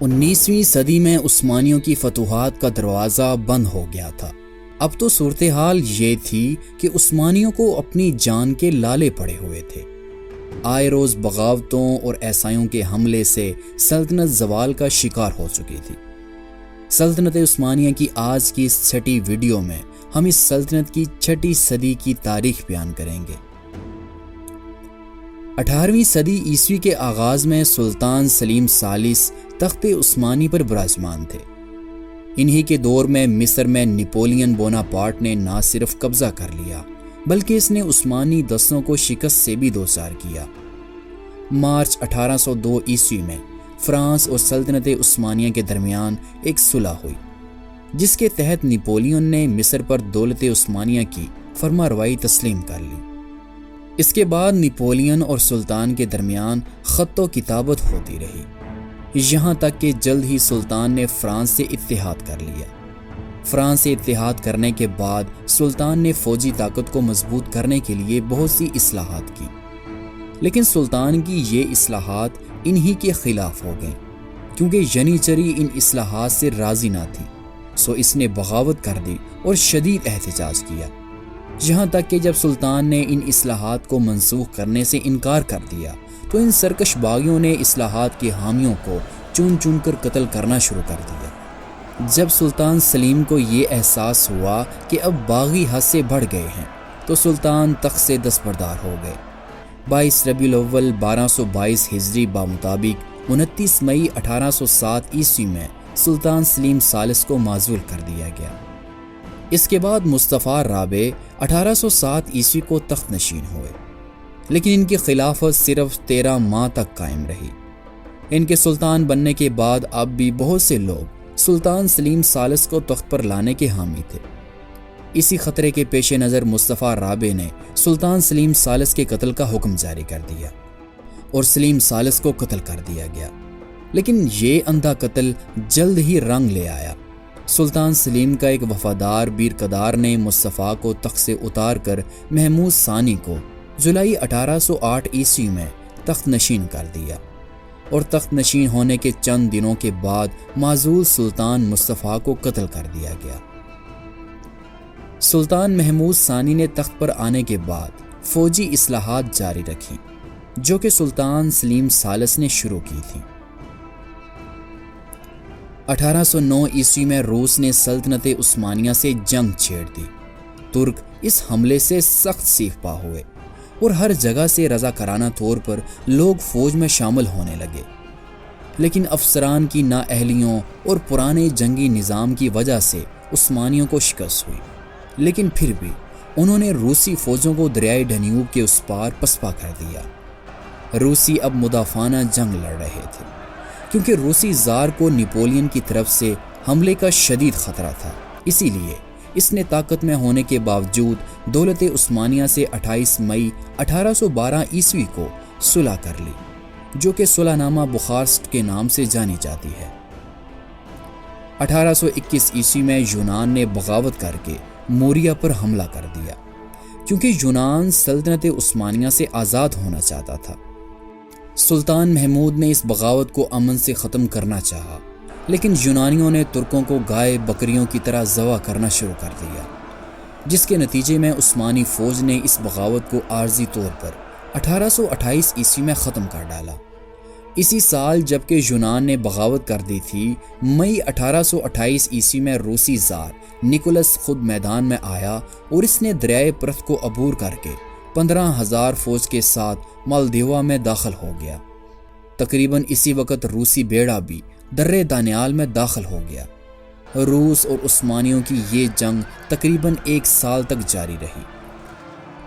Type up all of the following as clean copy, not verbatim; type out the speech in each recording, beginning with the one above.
19ویں صدی میں عثمانیوں کی فتوحات کا دروازہ بند ہو گیا تھا۔ اب تو صورتحال یہ تھی کہ عثمانیوں کو اپنی جان کے لالے پڑے ہوئے تھے۔ آئے روز بغاوتوں اور عیسائیوں کے حملے سے سلطنت زوال کا شکار ہو چکی تھی۔ سلطنت عثمانیہ کی آج کی اس چھٹی ویڈیو میں ہم اس سلطنت کی چھٹی صدی کی تاریخ بیان کریں گے۔ 18ویں صدی عیسوی کے آغاز میں سلطان سلیم ثالث تخت عثمانی پر براجمان تھے۔ انہی کے دور میں مصر میں نپولین بوناپارٹ نے نہ صرف قبضہ کر لیا بلکہ اس نے عثمانی دستوں کو شکست سے بھی دوچار کیا۔ مارچ 1802 عیسوی میں فرانس اور سلطنت عثمانیہ کے درمیان ایک صلح ہوئی، جس کے تحت نپولین نے مصر پر دولت عثمانیہ کی فرما روائی تسلیم کر لی۔ اس کے بعد نپولین اور سلطان کے درمیان خط و کتابت ہوتی رہی، یہاں تک کہ جلد ہی سلطان نے فرانس سے اتحاد کر لیا۔ فرانس سے اتحاد کرنے کے بعد سلطان نے فوجی طاقت کو مضبوط کرنے کے لیے بہت سی اصلاحات کی، لیکن سلطان کی یہ اصلاحات انہی کے خلاف ہو گئیں، کیونکہ ینیچری ان اصلاحات سے راضی نہ تھی، سو اس نے بغاوت کر دی اور شدید احتجاج کیا، یہاں تک کہ جب سلطان نے ان اصلاحات کو منسوخ کرنے سے انکار کر دیا تو ان سرکش باغیوں نے اصلاحات کے حامیوں کو چن چن کر قتل کرنا شروع کر دیا۔ جب سلطان سلیم کو یہ احساس ہوا کہ اب باغی حد سے بڑھ گئے ہیں تو سلطان تخت سے دستبردار ہو گئے۔ 22 ربیع الاول 1222 ہجری بمطابق 29 مئی 1807 عیسوی میں سلطان سلیم ثالث کو معزول کر دیا گیا۔ اس کے بعد مصطفیٰ رابع 1807 عیسوی کو تخت نشین ہوئے، لیکن ان کی خلافت صرف 13 ماہ تک قائم رہی۔ ان کے سلطان بننے کے بعد اب بھی بہت سے لوگ سلطان سلیم ثالث کو تخت پر لانے کے حامی تھے۔ اسی خطرے کے پیش نظر مصطفیٰ رابع نے سلطان سلیم ثالث کے قتل کا حکم جاری کر دیا اور سلیم ثالث کو قتل کر دیا گیا، لیکن یہ اندھا قتل جلد ہی رنگ لے آیا۔ سلطان سلیم کا ایک وفادار بیرقدار نے مصطفیٰ کو تخت سے اتار کر محمود ثانی کو جولائی 1808 عیسوی میں تخت نشین کر دیا، اور تخت نشین ہونے کے چند دنوں کے بعد معزول سلطان مصطفیٰ کو قتل کر دیا گیا۔ سلطان محمود ثانی نے تخت پر آنے کے بعد فوجی اصلاحات جاری رکھی جو کہ سلطان سلیم ثالث نے شروع کی تھی۔ 1809 عیسوی میں روس نے سلطنت عثمانیہ سے جنگ چھیڑ دی۔ ترک اس حملے سے سخت سیخ پا ہوئے اور ہر جگہ سے رضاکارانہ طور پر لوگ فوج میں شامل ہونے لگے، لیکن افسران کی نااہلیوں اور پرانے جنگی نظام کی وجہ سے عثمانیوں کو شکست ہوئی، لیکن پھر بھی انہوں نے روسی فوجوں کو دریائے ڈنیوب کے اس پار پسپا کر دیا۔ روسی اب مدافعانہ جنگ لڑ رہے تھے، کیونکہ روسی زار کو نپولین کی طرف سے حملے کا شدید خطرہ تھا، اسی لیے اس نے طاقت میں ہونے کے باوجود دولت عثمانیہ سے 28 مئی 1812 عیسوی کو صلح کر لی، جو کہ صلح نامہ بخارسٹ کے نام سے جانی جاتی ہے۔ 1821 عیسوی میں یونان نے بغاوت کر کے موریا پر حملہ کر دیا، کیونکہ یونان سلطنت عثمانیہ سے آزاد ہونا چاہتا تھا۔ سلطان محمود نے اس بغاوت کو امن سے ختم کرنا چاہا، لیکن یونانیوں نے ترکوں کو گائے بکریوں کی طرح ذبح کرنا شروع کر دیا، جس کے نتیجے میں عثمانی فوج نے اس بغاوت کو عارضی طور پر 1828 عیسوی میں ختم کر ڈالا۔ اسی سال جبکہ یونان نے بغاوت کر دی تھی، مئی 1828 عیسوی میں روسی زار نکولس خود میدان میں آیا اور اس نے دریائے پرت کو عبور کر کے 15,000 فوج کے ساتھ مالدیوا میں داخل ہو گیا۔ تقریباً اسی وقت روسی بیڑا بھی درے دانیال میں داخل ہو گیا۔ روس اور عثمانیوں کی یہ جنگ تقریباً 1 سال تک جاری رہی۔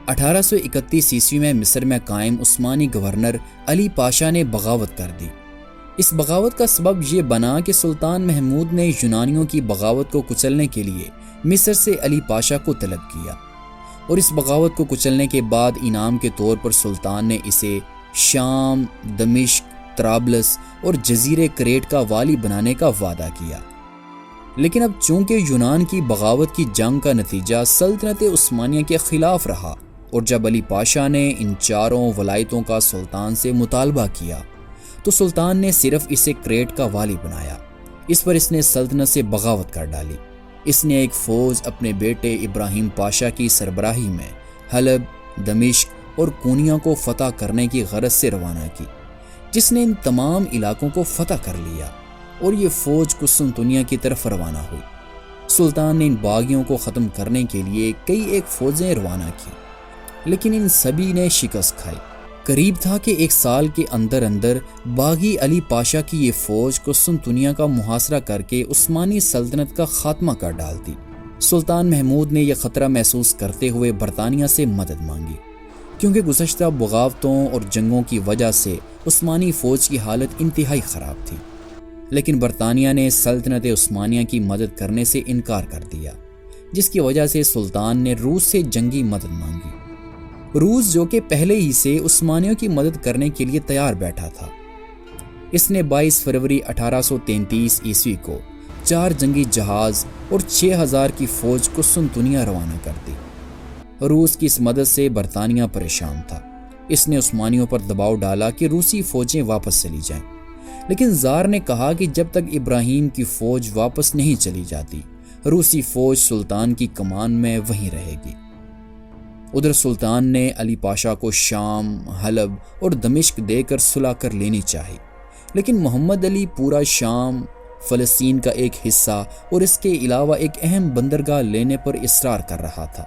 1831 عیسوی میں مصر میں قائم عثمانی گورنر علی پاشا نے بغاوت کر دی۔ اس بغاوت کا سبب یہ بنا کہ سلطان محمود نے یونانیوں کی بغاوت کو کچلنے کے لیے مصر سے علی پاشا کو طلب کیا، اور اس بغاوت کو کچلنے کے بعد انعام کے طور پر سلطان نے اسے شام، دمشق، طرابلس اور جزیرے کریٹ کا والی بنانے کا وعدہ کیا۔ لیکن اب چونکہ یونان کی بغاوت کی جنگ کا نتیجہ سلطنت عثمانیہ کے خلاف رہا، اور جب علی پاشا نے ان چاروں ولایتوں کا سلطان سے مطالبہ کیا تو سلطان نے صرف اسے کریٹ کا والی بنایا۔ اس پر اس نے سلطنت سے بغاوت کر ڈالی۔ اس نے ایک فوج اپنے بیٹے ابراہیم پاشا کی سربراہی میں حلب، دمشق اور کونیا کو فتح کرنے کی غرض سے روانہ کی، جس نے ان تمام علاقوں کو فتح کر لیا، اور یہ فوج قسطنطنیہ کی طرف روانہ ہوئی۔ سلطان نے ان باغیوں کو ختم کرنے کے لیے کئی ایک فوجیں روانہ کی، لیکن ان سبھی نے شکست کھائی۔ قریب تھا کہ 1 سال کے اندر اندر باغی علی پاشا کی یہ فوج قسطنطنیہ کا محاصرہ کر کے عثمانی سلطنت کا خاتمہ کر ڈالتی۔ سلطان محمود نے یہ خطرہ محسوس کرتے ہوئے برطانیہ سے مدد مانگی، کیونکہ گزشتہ بغاوتوں اور جنگوں کی وجہ سے عثمانی فوج کی حالت انتہائی خراب تھی، لیکن برطانیہ نے سلطنت عثمانیہ کی مدد کرنے سے انکار کر دیا، جس کی وجہ سے سلطان نے روس سے جنگی مدد مانگی۔ روس جو کہ پہلے ہی سے عثمانیوں کی مدد کرنے کے لیے تیار بیٹھا تھا، اس نے 22 فروری 1833 عیسوی کو 4 جنگی جہاز اور 6000 کی فوج قسطنطنیہ روانہ کر دی۔ روس کی اس مدد سے برطانیہ پریشان تھا۔ اس نے عثمانیوں پر دباؤ ڈالا کہ روسی فوجیں واپس چلی جائیں، لیکن زار نے کہا کہ جب تک ابراہیم کی فوج واپس نہیں چلی جاتی، روسی فوج سلطان کی کمان میں وہیں رہے گی۔ ادھر سلطان نے علی پاشا کو شام، حلب اور دمشق دے کر صلح کر لینی چاہی، لیکن محمد علی پورا شام، فلسطین کا ایک حصہ اور اس کے علاوہ ایک اہم بندرگاہ لینے پر اصرار کر رہا تھا۔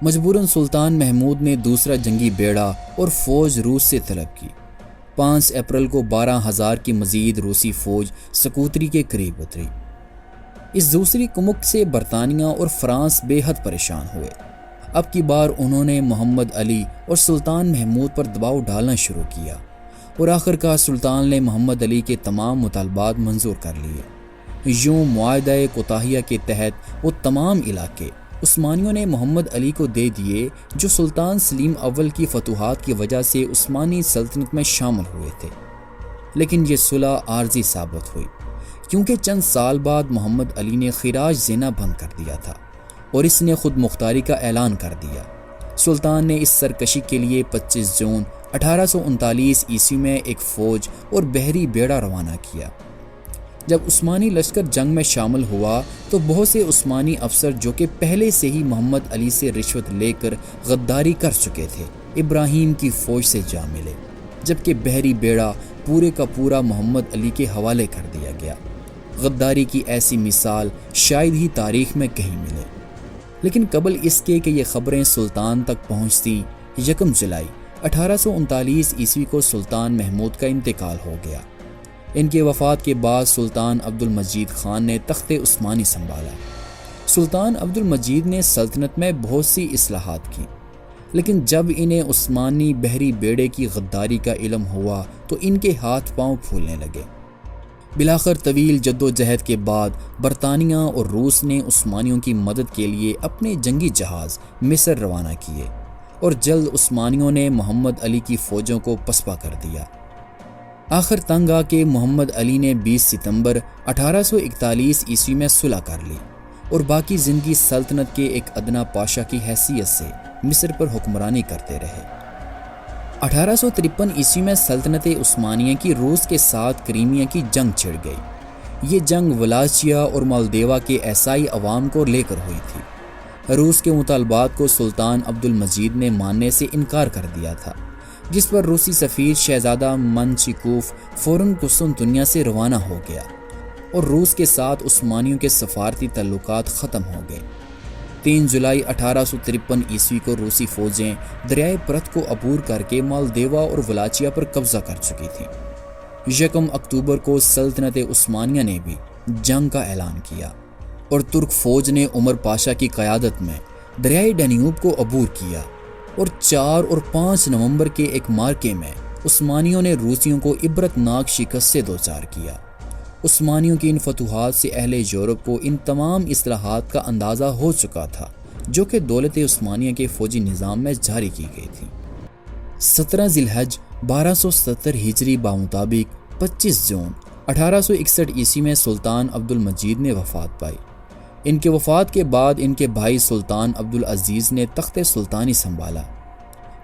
مجبوراً سلطان محمود نے دوسرا جنگی بیڑا اور فوج روس سے طلب کی۔ 5 اپریل کو 12,000 کی مزید روسی فوج سکوتری کے قریب اتری۔ اس دوسری کمک سے برطانیہ اور فرانس بے حد پریشان ہوئے۔ اب کی بار انہوں نے محمد علی اور سلطان محمود پر دباؤ ڈالنا شروع کیا، اور آخرکار سلطان نے محمد علی کے تمام مطالبات منظور کر لیے۔ یوں معاہدہ کوتاہیہ کے تحت وہ تمام علاقے عثمانیوں نے محمد علی کو دے دیے جو سلطان سلیم اول کی فتوحات کی وجہ سے عثمانی سلطنت میں شامل ہوئے تھے، لیکن یہ صلح عارضی ثابت ہوئی، کیونکہ چند سال بعد محمد علی نے خراج دینا بند کر دیا تھا اور اس نے خود مختاری کا اعلان کر دیا۔ سلطان نے اس سرکشی کے لیے 25 جون 1839 عیسوی میں ایک فوج اور بحری بیڑا روانہ کیا۔ جب عثمانی لشکر جنگ میں شامل ہوا تو بہت سے عثمانی افسر جو کہ پہلے سے ہی محمد علی سے رشوت لے کر غداری کر چکے تھے، ابراہیم کی فوج سے جا ملے، جبکہ بحری بیڑا پورے کا پورا محمد علی کے حوالے کر دیا گیا۔ غداری کی ایسی مثال شاید ہی تاریخ میں کہیں ملے۔ لیکن قبل اس کے کہ یہ خبریں سلطان تک پہنچتی، 1 جولائی 1839 عیسوی کو سلطان محمود کا انتقال ہو گیا۔ ان کے وفات کے بعد سلطان عبد المجید خان نے تخت عثمانی سنبھالا۔ سلطان عبد المجید نے سلطنت میں بہت سی اصلاحات کی، لیکن جب انہیں عثمانی بحری بیڑے کی غداری کا علم ہوا تو ان کے ہاتھ پاؤں پھولنے لگے۔ بلاخر طویل جدوجہد کے بعد برطانیہ اور روس نے عثمانیوں کی مدد کے لیے اپنے جنگی جہاز مصر روانہ کیے، اور جلد عثمانیوں نے محمد علی کی فوجوں کو پسپا کر دیا۔ آخر تنگ آ کے محمد علی نے 20 ستمبر 1841 عیسوی میں صلح کر لی، اور باقی زندگی سلطنت کے ایک ادنا پاشا کی حیثیت سے مصر پر حکمرانی کرتے رہے۔ 1853 عیسوی میں سلطنت عثمانیہ کی روس کے ساتھ کریمیا کی جنگ چھڑ گئی۔ یہ جنگ ولاچیا اور مالدیوا کے عیسائی عوام کو لے کر ہوئی تھی۔ روس کے مطالبات کو سلطان عبد المجید نے ماننے سے انکار کر دیا تھا، جس پر روسی سفیر شہزادہ منچیکوف فوراً قسطنطنیہ سے روانہ ہو گیا، اور روس کے ساتھ عثمانیوں کے سفارتی تعلقات ختم ہو گئے۔ 3 جولائی 1853 عیسوی کو روسی فوجیں دریائے پرت کو عبور کر کے مالدیوا اور ولاچیا پر قبضہ کر چکی تھیں۔ 1 اکتوبر کو سلطنت عثمانیہ نے بھی جنگ کا اعلان کیا، اور ترک فوج نے عمر پاشا کی قیادت میں دریائے ڈینیوب کو عبور کیا، اور 4 اور 5 نومبر کے ایک مارکے میں عثمانیوں نے روسیوں کو عبرت ناک شکست سے دوچار کیا۔ عثمانیوں کی ان فتوحات سے اہل یورپ کو ان تمام اصلاحات کا اندازہ ہو چکا تھا جو کہ دولت عثمانیہ کے فوجی نظام میں جاری کی گئی تھی۔ 17 ذی الحج 1270 ہجری بمطابق 25 جون 1861 عیسوی میں سلطان عبد المجید نے وفات پائی۔ ان کے وفات کے بعد ان کے بھائی سلطان عبد العزیز نے تخت سلطانی سنبھالا۔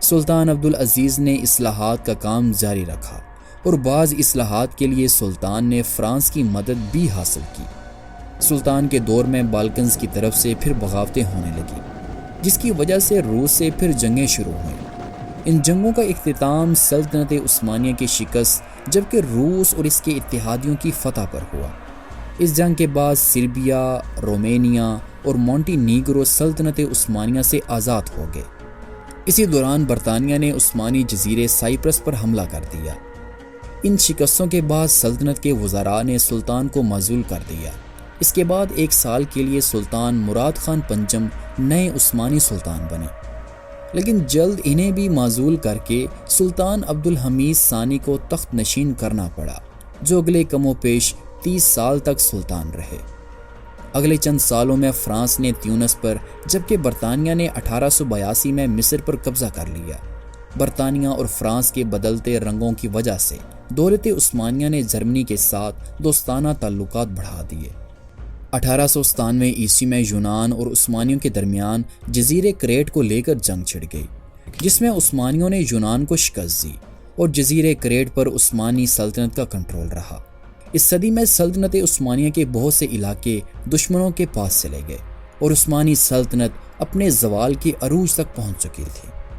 سلطان عبد العزیز نے اصلاحات کا کام جاری رکھا، اور بعض اصلاحات کے لیے سلطان نے فرانس کی مدد بھی حاصل کی۔ سلطان کے دور میں بالکنز کی طرف سے پھر بغاوتیں ہونے لگیں، جس کی وجہ سے روس سے پھر جنگیں شروع ہوئیں۔ ان جنگوں کا اختتام سلطنت عثمانیہ کی شکست جبکہ روس اور اس کے اتحادیوں کی فتح پر ہوا۔ اس جنگ کے بعد سربیا، رومینیا اور مونٹی نیگرو سلطنت عثمانیہ سے آزاد ہو گئے۔ اسی دوران برطانیہ نے عثمانی جزیرے سائپرس پر حملہ کر دیا۔ ان شکستوں کے بعد سلطنت کے وزراء نے سلطان کو معزول کر دیا۔ اس کے بعد 1 سال کے لیے سلطان مراد خان پنجم نئے عثمانی سلطان بنے، لیکن جلد انہیں بھی معزول کر کے سلطان عبدالحمید ثانی کو تخت نشین کرنا پڑا، جو اگلے کم و بیش 30 سال تک سلطان رہے۔ اگلے چند سالوں میں فرانس نے تیونس پر جبکہ برطانیہ نے 1882 میں مصر پر قبضہ کر لیا۔ برطانیہ اور فرانس کے بدلتے رنگوں کی وجہ سے دولت عثمانیہ نے جرمنی کے ساتھ دوستانہ تعلقات بڑھا دیے۔ 1897 عیسوی میں یونان اور عثمانیوں کے درمیان جزیرے کریٹ کو لے کر جنگ چھڑ گئی، جس میں عثمانیوں نے یونان کو شکست دی اور جزیرے کریٹ پر عثمانی سلطنت کا کنٹرول رہا۔ اس صدی میں سلطنت عثمانیہ کے بہت سے علاقے دشمنوں کے پاس چلے گئے اور عثمانی سلطنت اپنے زوال کے عروج تک پہنچ چکی تھی۔